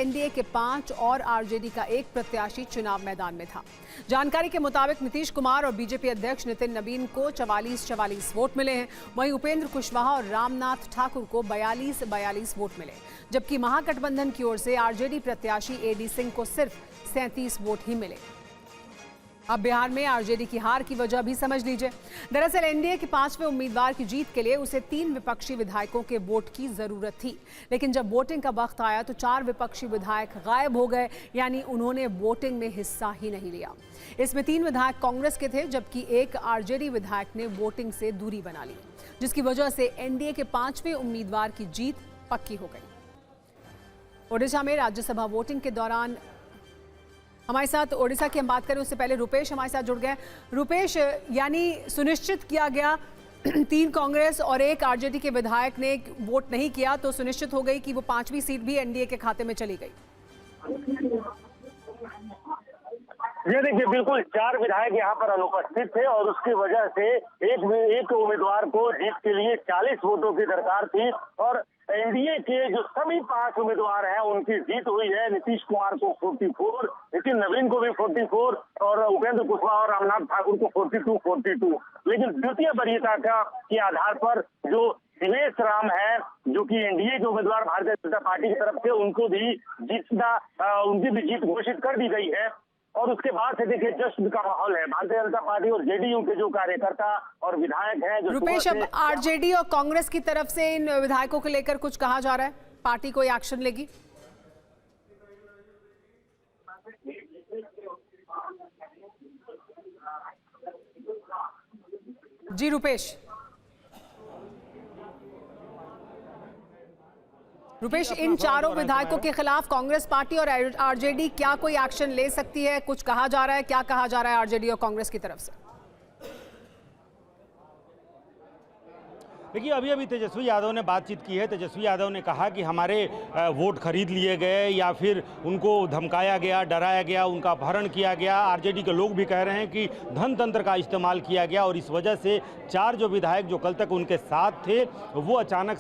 NDA के 5 और RJD का एक प्रत्याशी चुनाव मैदान में था। जानकारी के मुताबिक नीतीश कुमार और बीजेपी अध्यक्ष नितिन नवीन को 44-44 वोट मिले हैं। वहीं उपेंद्र कुशवाहा और रामनाथ ठाकुर को 42-42 वोट मिले, जबकि महागठबंधन की ओर से आरजेडी प्रत्याशी एडी सिंह को सिर्फ 37 वोट ही मिले। अब बिहार में आरजेडी की हार की वजह भी समझ लीजिए। दरअसल एनडीए के 5वें उम्मीदवार की जीत के लिए उसे 3 विपक्षी विधायकों के वोट की जरूरत थी, लेकिन जब वोटिंग का वक्त आया तो 4 विपक्षी विधायक गायब हो गए, यानी उन्होंने वोटिंग में हिस्सा ही नहीं लिया। इसमें 3 विधायक कांग्रेस के थे, जबकि एक आरजेडी विधायक ने वोटिंग से दूरी बना ली, जिसकी वजह से एनडीए के 5वें उम्मीदवार की जीत पक्की हो गई। ओडिशा में राज्यसभा वोटिंग के दौरान हमारे साथ ओडिशा की हम बात करें उससे पहले रुपेश हमारे साथ जुड़ गए। रुपेश, यानी सुनिश्चित किया गया 3 कांग्रेस और 1 आरजेडी के विधायक ने वोट नहीं किया, तो सुनिश्चित हो गई कि वो 5वीं सीट भी एनडीए के खाते में चली गई। ये देखिए, बिल्कुल 4 विधायक यहाँ पर अनुपस्थित थे और उसकी वजह से एक उम्मीदवार को जीत के लिए 40 वोटों की दरकार थी और एनडीए के जो सभी 5 उम्मीदवार हैं उनकी जीत हुई है। नीतीश कुमार को 44, नितिन नवीन को भी 44 और उपेंद्र कुशवाहा और रामनाथ ठाकुर को 42। लेकिन द्वितीय वरीयता के आधार पर जो दिनेश राम है, जो कि एनडीए के उम्मीदवार भारतीय जनता पार्टी की तरफ से, उनकी भी जीत घोषित कर दी गई है। और उसके बाद से देखिए जश्न का माहौल है। भारतीय जनता पार्टी और जेडीयू के जो कार्यकर्ता और विधायक हैं, जो रुपेश, अब आरजेडी और कांग्रेस की तरफ से इन विधायकों को लेकर कुछ कहा जा रहा है, पार्टी कोई एक्शन लेगी? जी रुपेश, इन चारों विधायकों के खिलाफ कांग्रेस पार्टी और आरजेडी क्या कोई एक्शन ले सकती है? कुछ कहा जा रहा है, क्या कहा जा रहा है आरजेडी और कांग्रेस की तरफ से? देखिए, अभी तेजस्वी यादव ने बातचीत की है। तेजस्वी यादव ने कहा कि हमारे वोट खरीद लिए गए या फिर उनको धमकाया गया, डराया गया, उनका अपहरण किया गया। आरजेडी के लोग भी कह रहे हैं कि धन तंत्र का इस्तेमाल किया गया और इस वजह से 4 जो विधायक जो कल तक उनके साथ थे वो अचानक